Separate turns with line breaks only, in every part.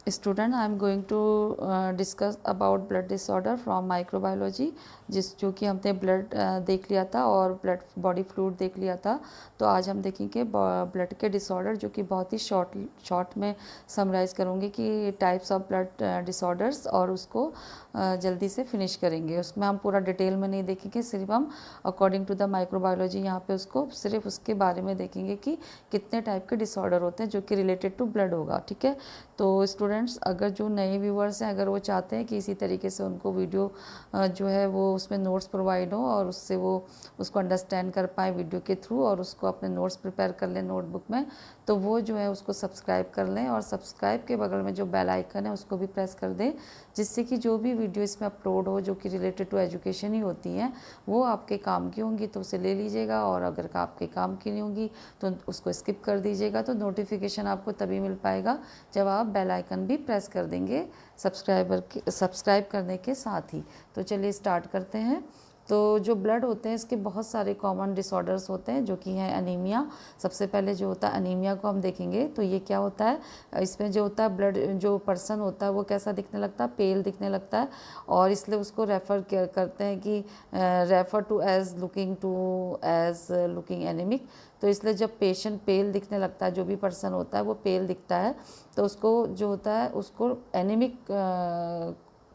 Student I am going to discuss about blood disorder from microbiology, जो कि हमने blood देख लिया था और ब्लड बॉडी फ्लूइड देख लिया था। तो आज हम देखेंगे ब्लड के डिसऑर्डर, जो कि बहुत ही शॉर्ट में समराइज़ करूँगी कि टाइप्स ऑफ ब्लड डिसऑर्डर्स, और उसको जल्दी से फिनिश करेंगे। उसमें हम पूरा डिटेल में नहीं देखेंगे, सिर्फ हम अकॉर्डिंग टू द माइक्रोबायोलॉजी यहाँ पे उसको सिर्फ उसके बारे में देखेंगे कि कितने टाइप के डिसऑर्डर होते हैं जो कि रिलेटेड टू ब्लड होगा। ठीक है, तो स्टूडेंट्स अगर जो नए व्यूवर्स हैं, अगर वो चाहते हैं कि इसी तरीके से उनको वीडियो जो है वो उसमें नोट्स प्रोवाइड हो और उससे वो उसको अंडरस्टैंड कर पाए वीडियो के थ्रू, और उसको अपने नोट्स प्रिपेयर कर लें नोटबुक में, तो वो जो है उसको सब्सक्राइब कर लें, और सब्सक्राइब के बगल में जो बेल आइकन है उसको भी प्रेस कर दें, जिससे कि जो भी वीडियो इसमें अपलोड हो जो कि रिलेटेड टू एजुकेशन ही होती हैं वो आपके काम की होंगी तो उसे ले लीजिएगा, और अगर आपके काम की नहीं होंगी तो उसको स्किप कर दीजिएगा। तो नोटिफिकेशन आपको तभी मिल पाएगा जब आप बेल आइकन भी प्रेस कर देंगे सब्सक्राइब करने के साथ ही। तो चलिए स्टार्ट करते हैं। तो जो ब्लड होते हैं इसके बहुत सारे कॉमन डिसऑर्डर्स होते हैं, जो कि हैं अनीमिया। सबसे पहले जो होता है अनीमिया को हम देखेंगे, तो ये क्या होता है। इसमें जो होता है ब्लड, जो पर्सन होता है वो कैसा दिखने लगता है, पेल दिखने लगता है, और इसलिए उसको रेफ़र करते हैं कि refer to as looking anaemic. तो इसलिए जब पेशेंट पेल दिखने लगता है, जो भी पर्सन होता है वो पेल दिखता है, तो उसको जो होता है उसको एनीमिक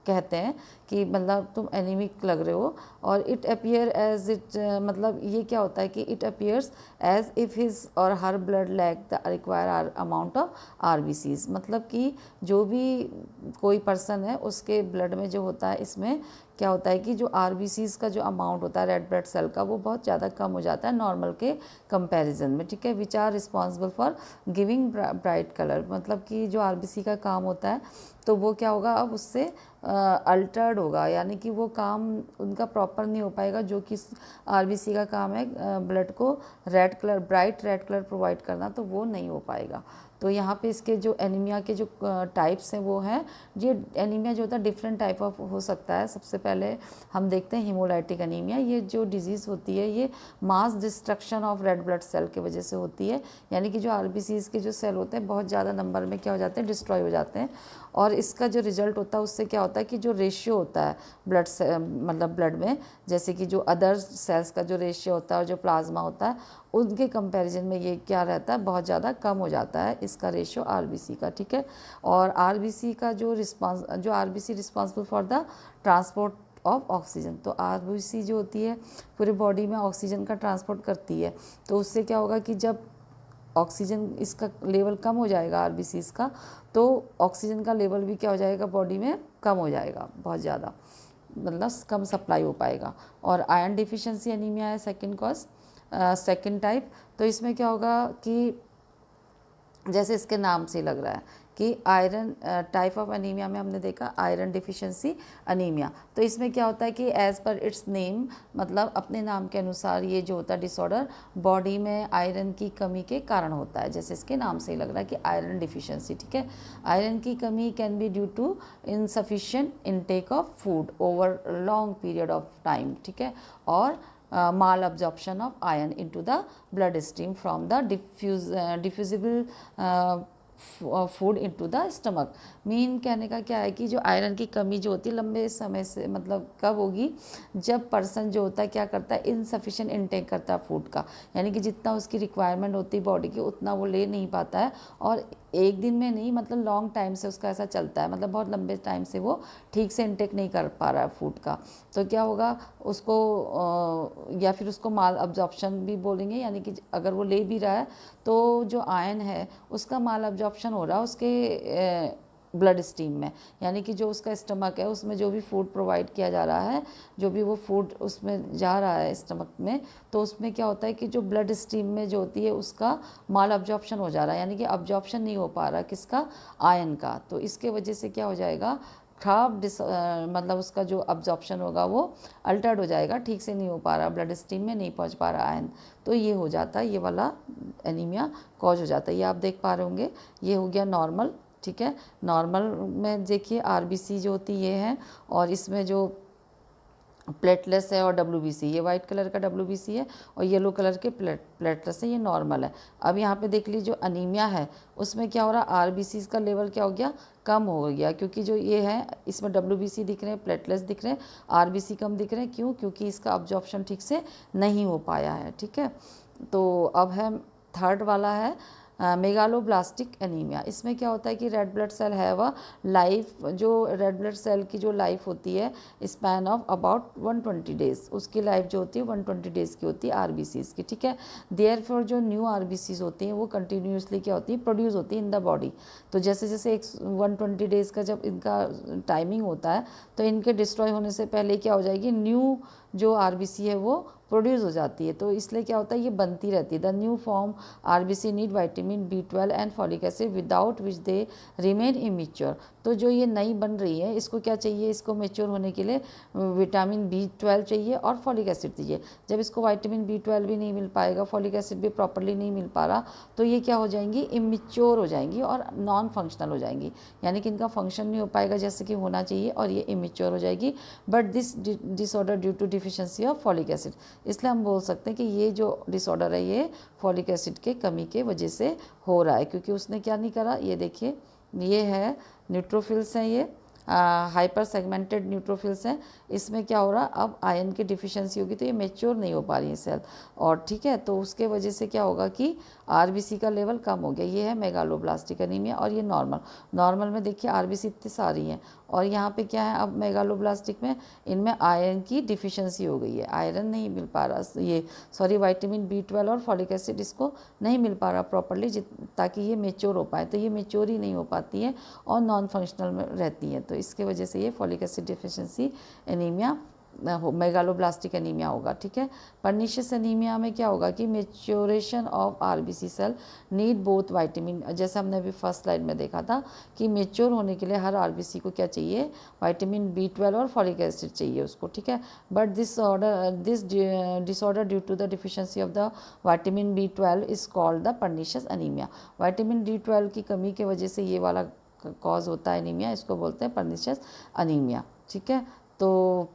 कहते हैं कि मतलब तुम एनीमिक लग रहे हो। और इट अपियर एज इट, मतलब ये क्या होता है कि it appears as if his or her blood lack the require amount of RBCs. मतलब कि जो भी कोई पर्सन है उसके ब्लड में जो होता है, इसमें क्या होता है कि जो आरबीसीज का जो अमाउंट होता है रेड ब्लड सेल का, वो बहुत ज़्यादा कम हो जाता है नॉर्मल के कंपैरिजन में। ठीक है, which are responsible for giving bright colour. मतलब कि जो आरबीसी का काम होता है तो वो क्या होगा, अब उससे अल्टर्ड होगा, यानी कि वो काम उनका प्रॉपर नहीं हो पाएगा, जो कि आरबीसी का काम है ब्लड को red colour, bright red colour provide करना, तो वो नहीं हो पाएगा। तो यहाँ पे इसके जो एनीमिया के जो टाइप्स हैं वो हैं, ये एनीमिया जो होता है डिफरेंट टाइप ऑफ हो सकता है। सबसे पहले हम देखते हैं हीमोलाइटिक एनीमिया। ये जो डिजीज़ होती है ये mass destruction of red blood cell की वजह से होती है, यानी कि जो आरबीसीज के जो सेल होते हैं बहुत ज़्यादा नंबर में क्या हो जाते हैं, डिस्ट्रॉय हो जाते हैं। और इसका जो रिजल्ट होता है उससे क्या होता है कि जो रेशियो होता है ब्लड से, मतलब ब्लड में, जैसे कि जो अदर सेल्स का जो रेशियो होता है और जो प्लाज्मा होता है उनके कंपैरिजन में ये क्या रहता है, बहुत ज़्यादा कम हो जाता है इसका रेशियो आरबीसी का। ठीक है, और आरबीसी का जो RBC responsible for the transport of oxygen. तो आरबीसी जो होती है पूरे बॉडी में ऑक्सीजन का ट्रांसपोर्ट करती है। तो उससे क्या होगा कि जब ऑक्सीजन इसका लेवल कम हो जाएगा आरबीसीज का, तो ऑक्सीजन का लेवल भी क्या हो जाएगा बॉडी में, कम हो जाएगा बहुत ज़्यादा, मतलब कम सप्लाई हो पाएगा। और आयरन डिफिशिएंसी एनीमिया है सेकंड कॉज, सेकंड टाइप। तो इसमें क्या होगा कि जैसे इसके नाम से लग रहा है कि आयरन टाइप ऑफ अनीमिया में हमने देखा आयरन डिफिशिएंसी अनीमिया। तो इसमें क्या होता है कि एज़ पर इट्स नेम, मतलब अपने नाम के अनुसार ये जो होता है डिसऑर्डर बॉडी में आयरन की कमी के कारण होता है। जैसे इसके नाम से ही लग रहा है कि आयरन डिफिशिएंसी। ठीक है, आयरन की कमी can be due to insufficient intake of food over long period of time. ठीक है, और mal absorption of iron into the blood stream from the diffusible food into the stomach. Mean कहने का क्या है कि जो आयरन की कमी जो होती है लंबे समय से, मतलब कब होगी, जब पर्सन जो होता है क्या करता है, इनसफिशिएंट इनटेक करता है फूड का, यानी कि जितना उसकी रिक्वायरमेंट होती है बॉडी की उतना वो ले नहीं पाता है, और एक दिन में नहीं, मतलब लॉन्ग टाइम से उसका ऐसा चलता है, मतलब बहुत लंबे टाइम से वो ठीक से इनटेक नहीं कर पा रहा है फूड का। तो क्या होगा उसको या फिर उसको माल अब्जॉर्प्शन भी बोलेंगे, यानी कि अगर वो ले भी रहा है तो जो आयन है उसका माल अब्जॉर्प्शन हो रहा है उसके ब्लड स्ट्रीम में, यानी कि जो उसका स्टमक है उसमें जो भी फूड प्रोवाइड किया जा रहा है, जो भी वो फूड उसमें जा रहा है स्टमक में, तो उसमें क्या होता है कि जो ब्लड स्ट्रीम में जो होती है उसका माल अब्जॉर्प्शन हो जा रहा है, यानी कि अब्जॉर्प्शन नहीं हो पा रहा किसका, आयन का। तो इसके वजह से क्या हो जाएगा, मतलब उसका जो अब्जॉर्प्शन होगा वो अल्टर्ड हो जाएगा, ठीक से नहीं हो पा रहा, ब्लड स्ट्रीम में नहीं पहुंच पा रहा आयन। तो ये हो जाता है, ये वाला एनीमिया कॉज हो जाता है। ये आप देख पा रहे होंगे, ये हो गया नॉर्मल। ठीक है, नॉर्मल में देखिए आरबीसी जो होती ये है, और इसमें जो प्लेटलेस है और डब्ल्यूबीसी, ये वाइट कलर का डब्ल्यूबीसी है और येलो कलर के प्लेटलेस है, ये नॉर्मल है। अब यहाँ पे देख लीजिए जो अनीमिया है उसमें क्या हो रहा है, आरबीसी का लेवल क्या हो गया, कम हो गया, क्योंकि जो ये है इसमें डब्ल्यूबीसी दिख रहे हैं, प्लेटलेस दिख रहे हैं, आरबीसी कम दिख रहे हैं। क्यों? क्योंकि इसका अब्जॉर्प्शन ठीक से नहीं हो पाया है। ठीक है, तो अब है थर्ड वाला है मेगालोब्लास्टिक एनीमिया। इसमें क्या होता है कि रेड ब्लड सेल है वह लाइफ, जो रेड ब्लड सेल की जो लाइफ होती है स्पैन ऑफ अबाउट 120 डेज, उसकी लाइफ जो होती है 120 डेज़ की होती है आरबीसीज़ की। ठीक है, देयरफॉर जो न्यू आरबीसीज़ होती हैं वो कंटिन्यूसली क्या होती है, प्रोड्यूस होती है इन द बॉडी। तो जैसे जैसे एक 120 डेज़ का जब इनका टाइमिंग होता है तो इनके डिस्ट्रॉय होने से पहले क्या हो जाएगी, न्यू जो आरबीसी है वो प्रोड्यूस हो जाती है। तो इसलिए क्या होता है, ये बनती रहती है। The new form RBC need vitamin B12 and folic acid without which they remain immature. तो जो ये नई बन रही है इसको क्या चाहिए, इसको मेच्योर होने के लिए विटामिन B12 चाहिए और फॉलिक एसिड चाहिए। जब इसको विटामिन B12 भी नहीं मिल पाएगा, फॉलिक एसिड भी प्रॉपरली नहीं मिल पा रहा, तो ये क्या हो जाएंगी, इमेच्योर हो जाएंगी और नॉन फंक्शनल हो जाएंगी, यानी कि इनका फंक्शन नहीं हो पाएगा जैसे कि होना चाहिए और ये इमेच्योर हो जाएगी। But this disorder due to deficiency of folic acid, इसलिए हम बोल सकते हैं कि ये जो डिसऑर्डर है ये फॉलिक एसिड के कमी के वजह से हो रहा है, क्योंकि उसने क्या नहीं करा। ये देखिए, ये है न्यूट्रोफिल्स हैं, ये हाइपर सेगमेंटेड न्यूट्रोफिल्स हैं। इसमें क्या हो रहा, अब आयरन की डिफिशियंसी होगी तो ये मेच्योर नहीं हो पा रही है सेल, और ठीक है, तो उसके वजह से क्या होगा कि आरबीसी का लेवल कम हो गया। ये है मेगालोब्लास्टिक एनीमिया और ये नॉर्मल में देखिए आरबीसी इतनी सारी हैं, और यहाँ पे क्या है, अब मेगालोब्लास्टिक में इनमें आयरन की डिफिशियंसी हो गई है, आयरन नहीं मिल पा रहा, ये सॉरी विटामिन B12 और फॉलिक एसिड इसको नहीं मिल पा रहा प्रॉपरली ताकि ये मेच्योर हो पाए। तो ये मेच्योर ही नहीं हो पाती है और नॉन फंक्शनल में रहती है, तो इसके वजह से ये folic acid deficiency anaemia megaloblastic anaemia होगा। ठीक है, पर्निशियस एनीमिया में क्या होगा कि maturation of RBC cell need both vitamin, जैसे हमने अभी फर्स्ट स्लाइड में देखा था कि मेच्योर होने के लिए हर आरबीसी को क्या चाहिए, विटामिन B12 और फॉलिक एसिड चाहिए उसको। ठीक है, but this disorder due to the deficiency of the vitamin B12 is called the pernicious anaemia. Vitamin B12 की कमी के वजह से ये वाला कॉज होता है एनीमिया, इसको बोलते हैं पर्निशियस एनीमिया। ठीक है, तो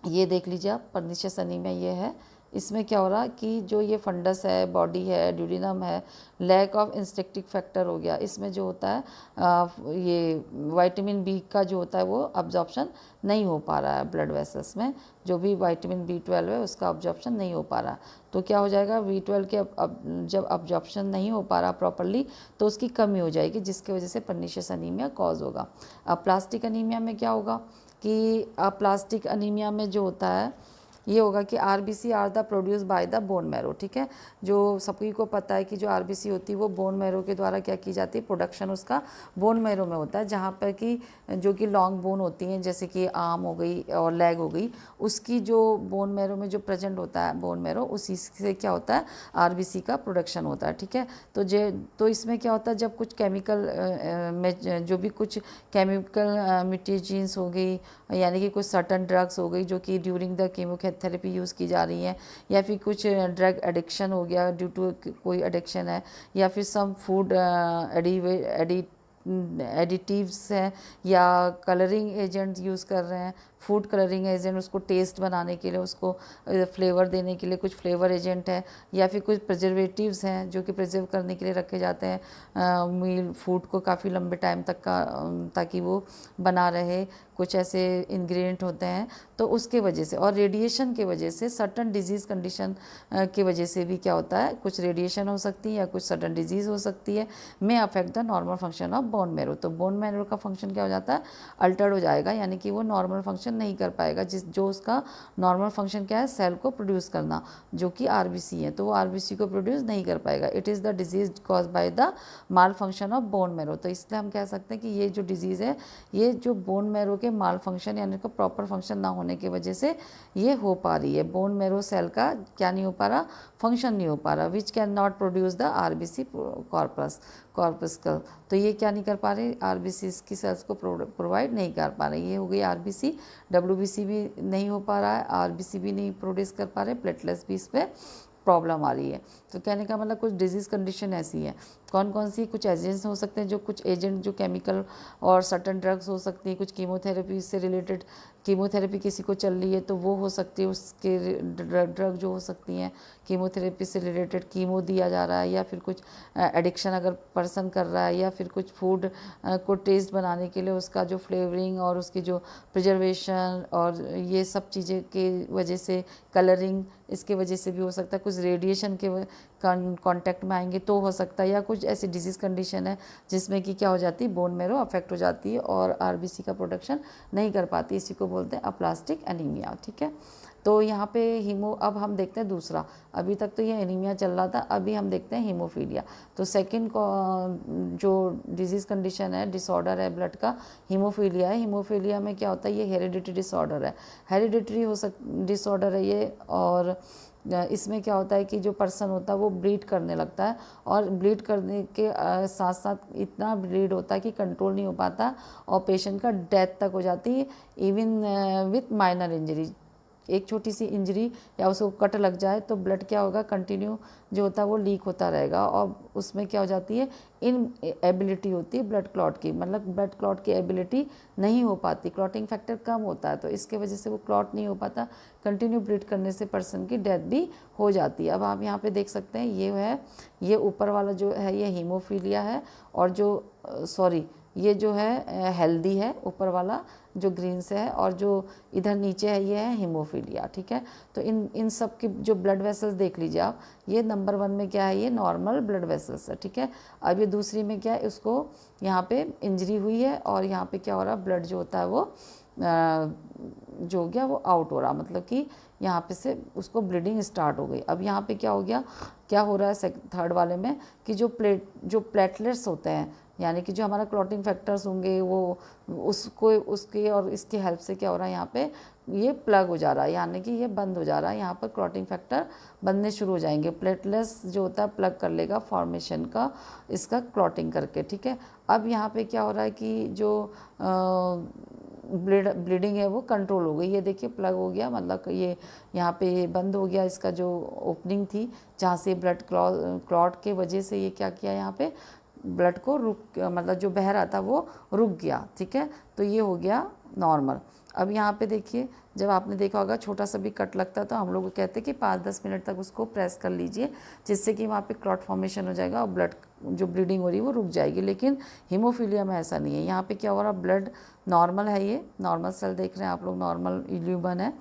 ये देख लीजिए आप, पर्निशियस एनीमिया ये है। इसमें क्या हो रहा कि जो ये फंडस है, बॉडी है, ड्यूडिनम है, लैक ऑफ इंस्ट्रक्टिव फैक्टर हो गया। इसमें जो होता है ये विटामिन B का जो होता है वो अब्जॉर्प्शन नहीं हो पा रहा है ब्लड वेसल्स में, जो भी विटामिन B12 है उसका अब्जॉर्प्शन नहीं हो पा रहा। तो क्या हो जाएगा, B12 के जब अब्जॉर्प्शन नहीं हो पा रहा प्रॉपरली तो उसकी कमी हो जाएगी, जिसकी वजह से पर्निशियस एनीमिया कॉज होगा। अब प्लास्टिक एनीमिया में क्या होगा कि प्लास्टिक एनीमिया में जो होता है ये होगा कि RBC are the produce by the bone marrow. ठीक है, जो सभी को पता है कि जो आरबीसी होती है वो बोन मैरो के द्वारा क्या की जाती है, प्रोडक्शन उसका बोन मैरो में होता है, जहाँ पर कि जो कि लॉन्ग बोन होती हैं जैसे कि आर्म हो गई और लेग हो गई, उसकी जो बोन मैरो में जो प्रेजेंट होता है बोन मैरो, उसी से क्या होता है आरबीसी का प्रोडक्शन होता है। ठीक है, तो इसमें क्या होता है, जब कुछ केमिकल में जो भी कुछ केमिकल म्यूटेशंस हो गई, यानी कि कुछ सर्टन ड्रग्स हो गई जो कि ड्यूरिंग द कीमोथेरेपी यूज़ की जा रही हैं, या फिर कुछ ड्रग एडिक्शन हो गया ड्यू टू कोई एडिक्शन है, या फिर सम फूड एडिटिव्स हैं या कलरिंग एजेंट यूज़ कर रहे हैं, फूड कलरिंग एजेंट, उसको टेस्ट बनाने के लिए, उसको फ्लेवर देने के लिए कुछ फ्लेवर एजेंट है, या फिर कुछ प्रिजर्वेटिव्स हैं जो कि प्रिजर्व करने के लिए रखे जाते हैं मील फूड को काफ़ी लंबे टाइम तक का, ताकि वो बना रहे, कुछ ऐसे इंग्रेडिएंट होते हैं। तो उसके वजह से और रेडिएशन के वजह से, सर्टन डिजीज़ कंडीशन की वजह से भी क्या होता है, कुछ रेडिएशन हो सकती है या कुछ सर्टन डिजीज़ हो सकती है, में affect the normal function of bone marrow. तो बोन मैरो का फंक्शन क्या हो जाता है, अल्टर्ड हो जाएगा, यानी कि वो नॉर्मल फंक्शन नहीं कर पाएगा, जो उसका नॉर्मल फंक्शन क्या है, सेल को प्रोड्यूस करना, जो कि आरबीसी है, तो वो आरबीसी को प्रोड्यूस नहीं कर पाएगा। It is the disease cause by the mall function of bone marrow. तो इसलिए हम कह सकते हैं कि ये जो डिजीज़ है ये जो बोन मैरो के माल फंक्शन यानी कि प्रॉपर फंक्शन ना होने की वजह से ये हो पा रही है। बोन मैरो सेल का क्या नहीं हो पा रहा, फंक्शन नहीं हो पा रहा, which can not produce the RBC corpuscle. तो ये क्या नहीं कर पा रहे, आरबीसी की सेल्स को प्रोवाइड नहीं कर पा रहे। ये हो गई आरबीसी, डब्ल्यूबीसी भी नहीं हो पा रहा है, आरबीसी भी नहीं प्रोड्यूस कर पा रहे, प्लेटलेट्स भी इस पर प्रॉब्लम आ रही है। तो कहने का मतलब कुछ डिजीज़ कंडीशन ऐसी है। कौन कौन सी कुछ एजेंट्स हो सकते हैं, जो कुछ एजेंट जो केमिकल और सर्टन ड्रग्स हो सकती हैं, कुछ कीमोथेरेपी से रिलेटेड, कीमोथेरेपी किसी को चल रही है तो वो हो सकती है, उसके ड्रग जो हो सकती हैं कीमोथेरेपी से रिलेटेड, कीमो दिया जा रहा है, या फिर कुछ एडिक्शन अगर पर्सन कर रहा है, या फिर कुछ फूड को टेस्ट बनाने के लिए उसका जो फ्लेवरिंग और उसकी जो प्रिजर्वेशन और ये सब चीज़ें के वजह से, कलरिंग, इसके वजह से भी हो सकता है, कुछ रेडिएशन के कांटेक्ट में आएंगे तो हो सकता है, या कुछ ऐसी डिजीज़ कंडीशन है जिसमें कि क्या हो जाती है, बोन मेरो अफेक्ट हो जाती है और आरबीसी का प्रोडक्शन नहीं कर पाती, इसी को बोलते हैं अप्लास्टिक एनीमिया। ठीक है, तो यहाँ पे हीमो, अब हम देखते हैं दूसरा, अभी तक तो ये एनीमिया चल रहा था, अभी हम देखते हैं हीमोफीलिया। तो सेकंड जो डिजीज़ कंडीशन है, डिसऑर्डर है ब्लड का, हीमोफीलिया है। हीमोफीलिया में क्या होता है, ये हेरिडिटरी डिसऑर्डर है, हेरिडिटरी डिसऑर्डर है ये, और इसमें क्या होता है कि जो पर्सन होता है वो ब्लीड करने लगता है, और ब्लीड करने के साथ साथ इतना ब्लीड होता है कि कंट्रोल नहीं हो पाता और पेशेंट का डेथ तक हो जाती है, इवन विथ माइनर इंजरी। एक छोटी सी इंजरी या उसको कट लग जाए तो ब्लड क्या होगा, कंटिन्यू जो होता है वो लीक होता रहेगा, और उसमें क्या हो जाती है, इन एबिलिटी होती है ब्लड क्लॉट की, मतलब ब्लड क्लॉट की एबिलिटी नहीं हो पाती, क्लॉटिंग फैक्टर कम होता है, तो इसके वजह से वो क्लॉट नहीं हो पाता, कंटिन्यू ब्लीड करने से पर्सन की डेथ भी हो जाती है। अब आप यहाँ पे देख सकते हैं, ये है, ये ऊपर वाला जो है ये हीमोफीलिया है, और जो सॉरी ये जो है हेल्दी है ऊपर वाला जो ग्रीन से है, और जो इधर नीचे है ये है हीमोफीलिया। ठीक है, तो इन सब की जो ब्लड वेसल्स देख लीजिए आप, ये नंबर 1 में क्या है, ये नॉर्मल ब्लड वेसल्स है। ठीक है, अब ये दूसरी में क्या है, उसको यहाँ पे इंजरी हुई है और यहाँ पे क्या हो रहा है, ब्लड जो होता है वो जो हो गया वो आउट हो रहा, मतलब कि यहाँ पे से उसको ब्लीडिंग स्टार्ट हो गई। अब यहाँ पे क्या हो गया, क्या हो रहा है थर्ड वाले में, कि जो प्लेटलेट्स होते हैं, यानी कि जो हमारा क्लॉटिंग फैक्टर्स होंगे वो उसको उसके और इसकी हेल्प से क्या हो रहा है, यहाँ पे ये प्लग हो जा रहा है, यानी कि ये बंद हो जा रहा है, यहाँ पर क्लॉटिंग फैक्टर बनने शुरू हो जाएंगे, प्लेटलेट्स जो होता है प्लग कर लेगा फॉर्मेशन का, इसका क्लॉटिंग करके। ठीक है, अब यहाँ पे क्या हो रहा है कि जो ब्लीडिंग है वो कंट्रोल हो गई, ये देखिए प्लग हो गया, मतलब ये यहाँ पे बंद हो गया, इसका जो ओपनिंग थी जहाँ से ब्लड क्लॉट के वजह से ये क्या किया, यहाँ पे ब्लड को मतलब जो बह रहा था वो रुक गया। ठीक है, तो ये हो गया नॉर्मल। अब यहाँ पे देखिए, जब आपने देखा होगा छोटा सा भी कट लगता है तो हम लोग कहते हैं कि 5-10 मिनट तक उसको प्रेस कर लीजिए, जिससे कि वहाँ पे क्लॉट फॉर्मेशन हो जाएगा और ब्लड जो ब्लीडिंग हो रही है वो रुक जाएगी। लेकिन हीमोफीलिया में ऐसा नहीं है, यहाँ पे क्या हो रहा है, ब्लड नॉर्मल है, ये नॉर्मल सेल देख रहे हैं आप लोग, नॉर्मल ल्यूबन है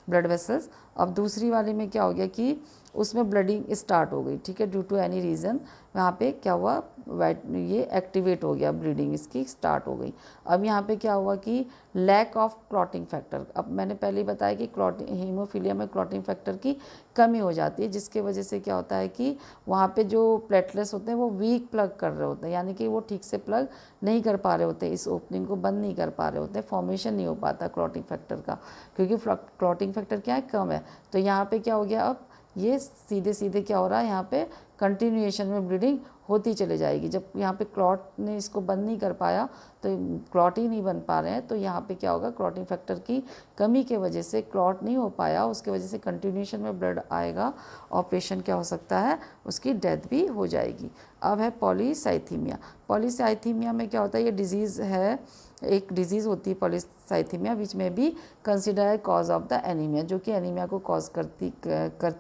ब्लड वेसल्स। अब दूसरी वाली में क्या हो गया कि उसमें ब्लडिंग स्टार्ट हो गई। ठीक है, ड्यू टू एनी रीज़न वहाँ पे क्या हुआ, ये एक्टिवेट हो गया, ब्लीडिंग इसकी स्टार्ट हो गई। अब यहाँ पे क्या हुआ कि लैक ऑफ क्लॉटिंग फैक्टर, अब मैंने पहले ही बताया कि हीमोफीलिया में क्लॉटिंग फैक्टर की कमी हो जाती है, जिसके वजह से क्या होता है कि वहाँ पे जो प्लेटलेट्स होते हैं वो वीक प्लग कर रहे होते हैं, यानी कि वो ठीक से प्लग नहीं कर पा रहे होते, इस ओपनिंग को बंद नहीं कर पा रहे होते, फॉर्मेशन नहीं हो पाता क्लॉटिंग फैक्टर का, क्योंकि क्लॉटिंग फैक्टर क्या है, कम है। तो यहाँ पे क्या हो गया, अब ये सीधे सीधे क्या हो रहा है, यहाँ पे कंटिन्यूएशन में ब्लीडिंग होती चली जाएगी। जब यहाँ पे क्लॉट ने इसको बंद नहीं कर पाया, तो क्लॉट ही नहीं बन पा रहे हैं, तो यहाँ पे क्या होगा, क्लॉटिंग फैक्टर की कमी के वजह से क्लॉट नहीं हो पाया, उसके वजह से कंटिन्यूएशन में ब्लड आएगा और पेशेंट क्या हो सकता है, उसकी डेथ भी हो जाएगी। अब है पॉलीसाइथीमिया। पॉलीसाइथीमिया में क्या होता है, ये डिजीज़ है, एक डिजीज़ होती है पॉलीसाइथीमिया, विच में भी कंसिडर है कॉज ऑफ द एनीमिया, जो कि एनीमिया को कॉज करती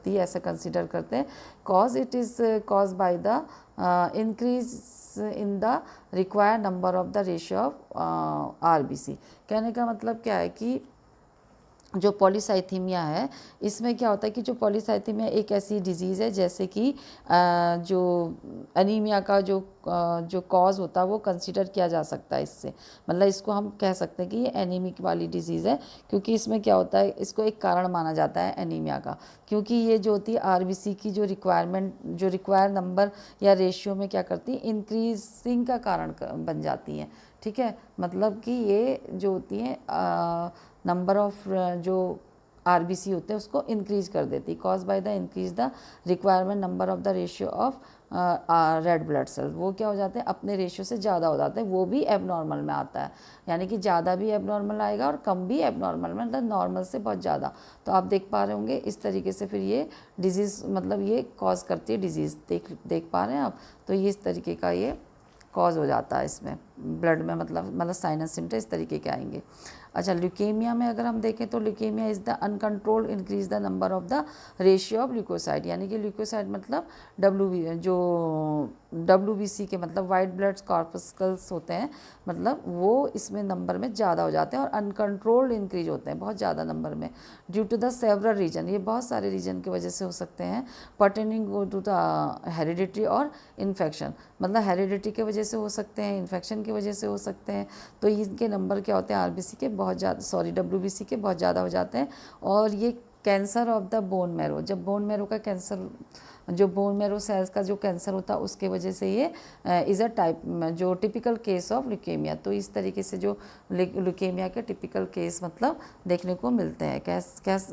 है, ऐसा कंसिडर करते हैं। Cause, it is cause by the increase in the required number of the ratio of RBC. कहने का मतलब क्या है कि जो पॉलीसाइथीमिया है, इसमें क्या होता है कि जो पॉलीसाइथीमिया एक ऐसी डिजीज़ है जैसे कि जो एनीमिया का जो कॉज होता है वो कंसिडर किया जा सकता है इससे, मतलब इसको हम कह सकते हैं कि ये एनीमिक वाली डिजीज़ है, क्योंकि इसमें क्या होता है, इसको एक कारण माना जाता है एनीमिया का, क्योंकि ये जो होती है आरबीसी की जो रिक्वायरमेंट, जो रिक्वायर नंबर या रेशियो में क्या करती है, इंक्रीजिंग का कारण बन जाती हैं। ठीक है, मतलब कि ये जो होती हैं नंबर ऑफ जो आरबीसी होते हैं उसको इंक्रीज कर देती, cause by the increase the requirement number of the ratio of red blood cells, वो क्या हो जाते हैं अपने रेशियो से ज़्यादा हो जाते हैं, वो भी एबनॉर्मल में आता है। यानी कि ज़्यादा भी एबनॉर्मल आएगा और कम भी एबनॉर्मल में, मतलब नॉर्मल से बहुत ज़्यादा। तो आप देख पा रहे होंगे इस तरीके से फिर ये डिजीज़, मतलब ये कॉज करती है डिजीज़, देख पा रहे हैं आप। तो ये इस तरीके का ये कॉज हो जाता है इसमें ब्लड में, मतलब साइनस सिम्टम इस तरीके के आएंगे। अच्छा, ल्यूकेमिया में अगर हम देखें तो leukaemia is the uncontrolled increase the number of the ratio of leukocyte, यानी कि ल्यूकोसाइड मतलब WBC के मतलब वाइट ब्लड कॉर्पस्कल्स होते हैं, मतलब वो इसमें नंबर में ज़्यादा हो जाते हैं और अनकंट्रोल्ड इंक्रीज होते हैं बहुत ज़्यादा नंबर में, due to the several reason, ये बहुत सारे रीजन की वजह से हो सकते हैं। पर्टेनिंग टू द हेरिडिटी और इन्फेक्शन, मतलब हेरिडिटी की वजह से हो सकते हैं, इन्फेक्शन की वजह से हो सकते हैं। तो इनके नंबर क्या होते हैं RBC के बहुत ज़्यादा, WBC के बहुत ज़्यादा हो जाते हैं। और ये cancer of the bone marrow, जब बोन मैरो का कैंसर, जो बोन मैरो सेल्स का जो कैंसर होता है उसके वजह से ये इज़ अ टाइप, जो टिपिकल केस ऑफ ल्यूकेमिया। तो इस तरीके से जो ल्यूकेमिया के टिपिकल केस मतलब देखने को मिलते हैं।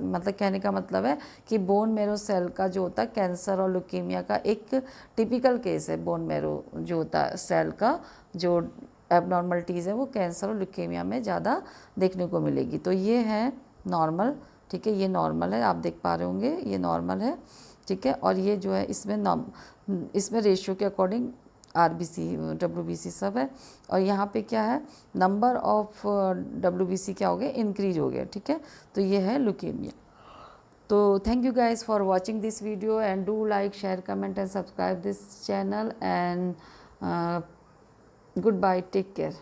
मतलब कहने का मतलब है कि बोन मैरो सेल का जो होता है कैंसर और ल्यूकेमिया का एक टिपिकल केस है। बोन मैरो जो होता है सेल का जो एबनॉर्मलिटीज़ है वो कैंसर और ल्यूकेमिया में ज़्यादा देखने को मिलेगी। तो ये है नॉर्मल, ठीक है, ये नॉर्मल है, आप देख पा रहे होंगे ये नॉर्मल है, ठीक है। और ये जो है इसमें रेशियो के अकॉर्डिंग RBC WBC सब है। और यहाँ पे क्या है, नंबर ऑफ WBC क्या हो गया, इंक्रीज हो गया, ठीक है। तो ये है ल्यूकेमिया। तो thank you guys for watching this video, and do like, share, comment and subscribe this channel, and goodbye, take care.